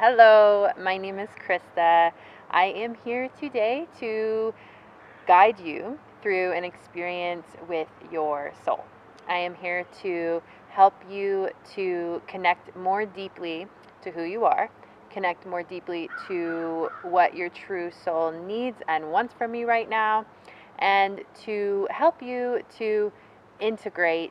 Hello, my name is Krista. I am here today to guide you through an experience with your soul. I am here to help you to connect more deeply to who you are, connect more deeply to what your true soul needs and wants from you right now, and to help you to integrate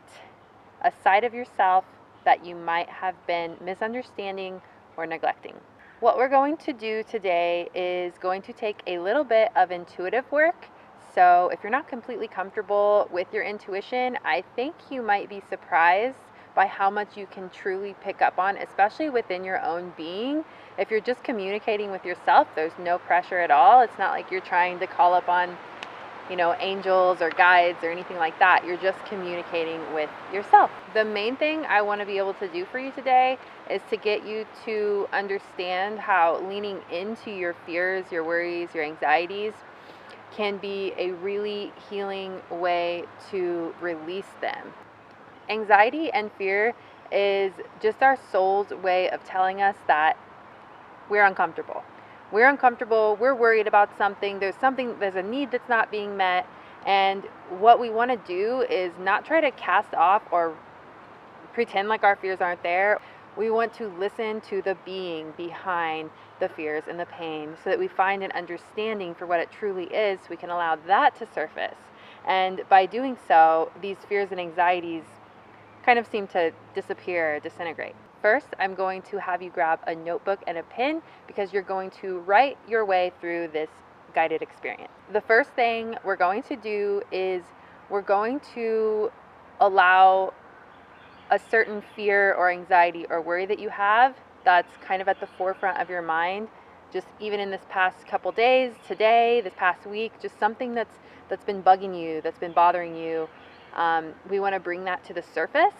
a side of yourself that you might have been misunderstanding or neglecting. What we're going to do today is going to take a little bit of intuitive work. So if you're not completely comfortable with your intuition, I think you might be surprised by how much you can truly pick up on, especially within your own being. If you're just communicating with yourself, there's no pressure at all. It's not like you're trying to call up on angels or guides or anything like that. You're just communicating with yourself. The main thing I want to be able to do for you today is to get you to understand how leaning into your fears, your worries, your anxieties can be a really healing way to release them. Anxiety and fear is just our soul's way of telling us that we're uncomfortable. We're uncomfortable, we're worried about something, there's a need that's not being met, and what we want to do is not try to cast off or pretend like our fears aren't there. We want to listen to the being behind the fears and the pain so that we find an understanding for what it truly is, so we can allow that to surface. And by doing so, these fears and anxieties kind of seem to disappear, disintegrate. First, I'm going to have you grab a notebook and a pen because you're going to write your way through this guided experience. The first thing we're going to do is we're going to allow a certain fear or anxiety or worry that you have that's kind of at the forefront of your mind, just even in this past couple days, today, this past week, just something that's been bugging you, that's been bothering you. We want to bring that to the surface,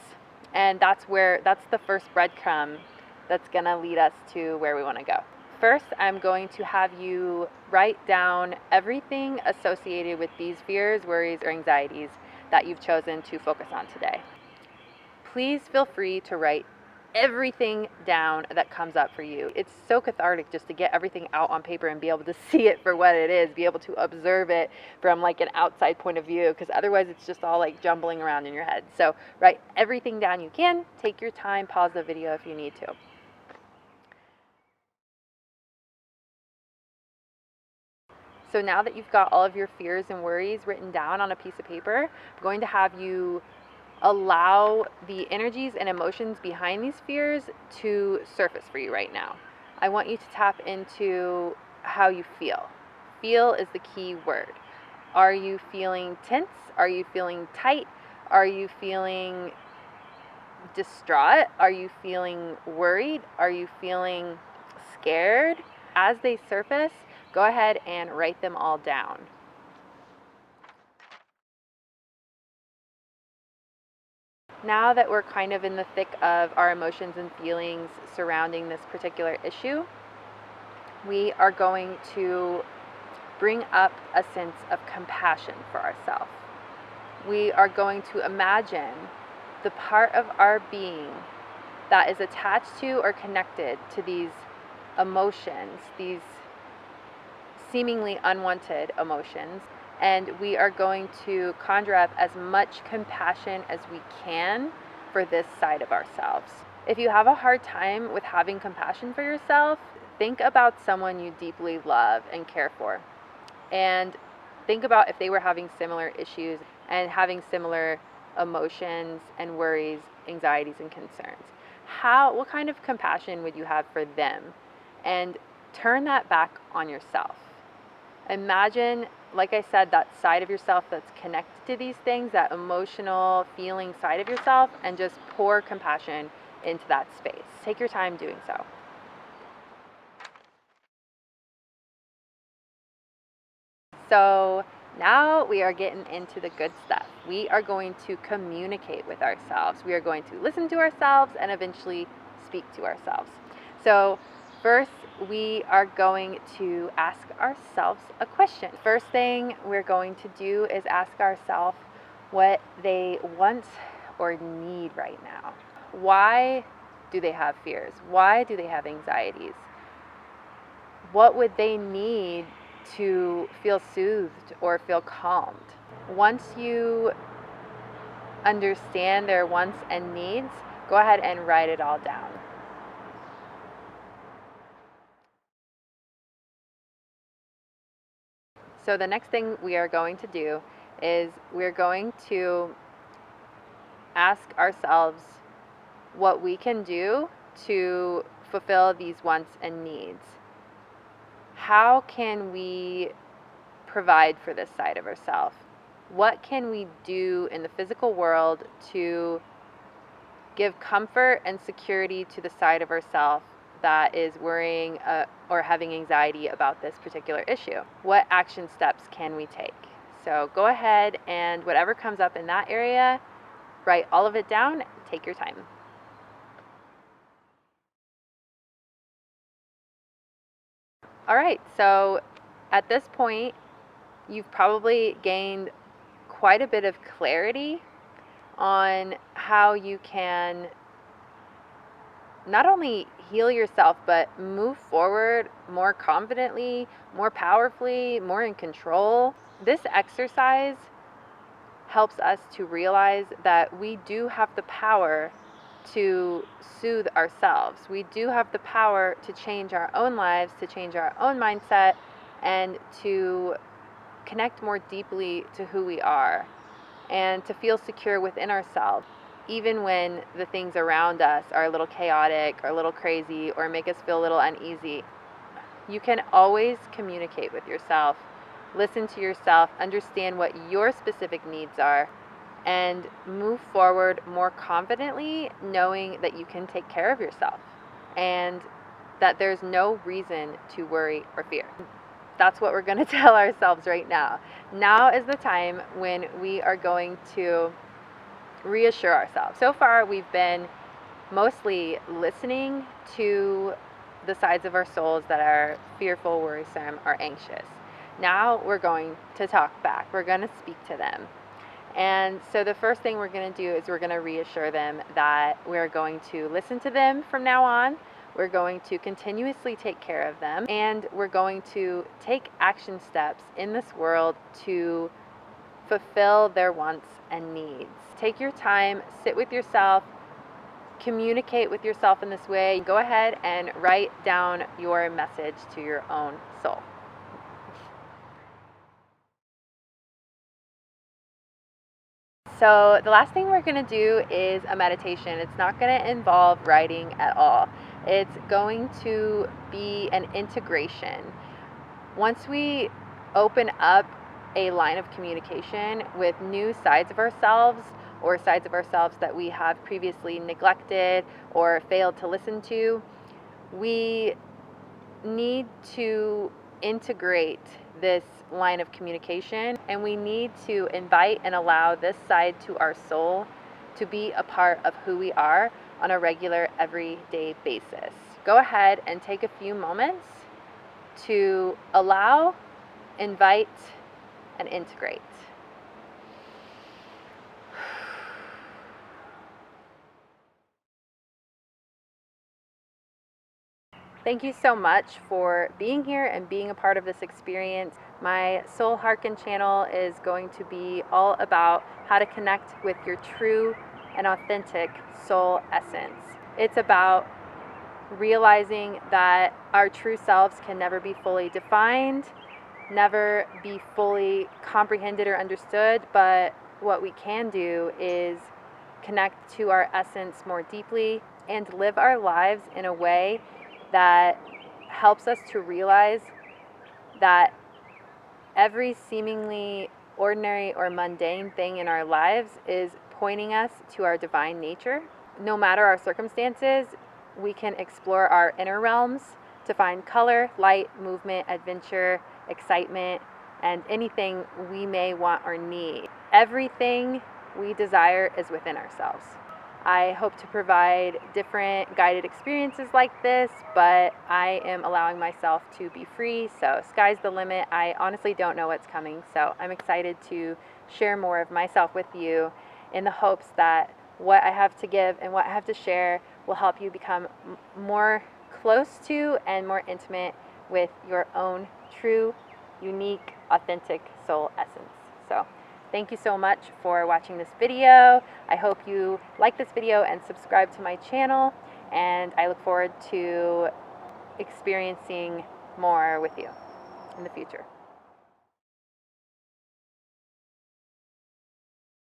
and that's the first breadcrumb that's going to lead us to where we want to go. First, I'm going to have you write down everything associated with these fears, worries, or anxieties that you've chosen to focus on today. Please feel free to write everything down that comes up for you. It's so cathartic just to get everything out on paper and be able to see it for what it is, be able to observe it from like an outside point of view, because otherwise it's just all like jumbling around in your head. So write everything down you can. Take your time, pause the video if you need to. So now that you've got all of your fears and worries written down on a piece of paper, I'm going to have you allow the energies and emotions behind these fears to surface for you right now. I want you to tap into how you feel. Feel is the key word. Are you feeling tense? Are you feeling tight? Are you feeling distraught? Are you feeling worried? Are you feeling scared? As they surface, go ahead and write them all down. Now that we're kind of in the thick of our emotions and feelings surrounding this particular issue, we are going to bring up a sense of compassion for ourselves. We are going to imagine the part of our being that is attached to or connected to these emotions, these seemingly unwanted emotions, and we are going to conjure up as much compassion as we can for this side of ourselves. If you have a hard time with having compassion for yourself, think about someone you deeply love and care for, and think about if they were having similar issues and having similar emotions and worries, anxieties, and concerns. What kind of compassion would you have for them? And turn that back on yourself. Imagine, like I said, that side of yourself that's connected to these things, that emotional feeling side of yourself, and just pour compassion into that space. Take your time doing so. So now we are getting into the good stuff. We are going to communicate with ourselves. We are going to listen to ourselves and eventually speak to ourselves. So first, we are going to ask ourselves a question. First thing we're going to do is ask ourselves what they want or need right now. Why do they have fears? Why do they have anxieties? what would they need to feel soothed or feel calmed? Once you understand their wants and needs, go ahead and write it all down. So the next thing we are going to do is we're going to ask ourselves what we can do to fulfill these wants and needs. How can we provide for this side of ourselves? What can we do in the physical world to give comfort and security to the side of ourselves that is worrying or having anxiety about this particular issue? What action steps can we take? So go ahead and whatever comes up in that area, write all of it down, take your time. All right, so at this point, you've probably gained quite a bit of clarity on how you can not only heal yourself, but move forward more confidently, more powerfully, more in control. This exercise helps us to realize that we do have the power to soothe ourselves. We do have the power to change our own lives, to change our own mindset, and to connect more deeply to who we are and to feel secure within ourselves, even when the things around us are a little chaotic or a little crazy or make us feel a little uneasy. You can always communicate with yourself, listen to yourself, understand what your specific needs are, and move forward more confidently, knowing that you can take care of yourself and that there's no reason to worry or fear. That's what we're going to tell ourselves right now. Now is the time when we are going to reassure ourselves. So far, we've been mostly listening to the sides of our souls that are fearful, worrisome, or anxious. Now we're going to talk back. We're going to speak to them. And so the first thing we're going to do is we're going to reassure them that we're going to listen to them from now on. We're going to continuously take care of them, and we're going to take action steps in this world to fulfill their wants and needs. Take your time, sit with yourself, communicate with yourself in this way. Go ahead and write down your message to your own soul. So the last thing we're going to do is a meditation. It's not going to involve writing at all. It's going to be an integration. Once we open up a line of communication with new sides of ourselves or sides of ourselves that we have previously neglected or failed to listen to, we need to integrate this line of communication, and we need to invite and allow this side to our soul to be a part of who we are on a regular, everyday basis. Go ahead and take a few moments to allow, invite, and integrate. Thank you so much for being here and being a part of this experience. My Soul Hearken channel is going to be all about how to connect with your true and authentic soul essence. It's about realizing that our true selves can never be fully defined, never be fully comprehended or understood, but what we can do is connect to our essence more deeply and live our lives in a way that helps us to realize that every seemingly ordinary or mundane thing in our lives is pointing us to our divine nature. No matter our circumstances, we can explore our inner realms to find color, light, movement, adventure, excitement, and anything we may want or need. Everything we desire is within ourselves. I hope to provide different guided experiences like this, but I am allowing myself to be free, so sky's the limit. I honestly don't know what's coming, so I'm excited to share more of myself with you in the hopes that what I have to give and what I have to share will help you become more close to and more intimate with your own true, unique, authentic soul essence. So thank you so much for watching this video. I hope you like this video and subscribe to my channel, and I look forward to experiencing more with you in the future.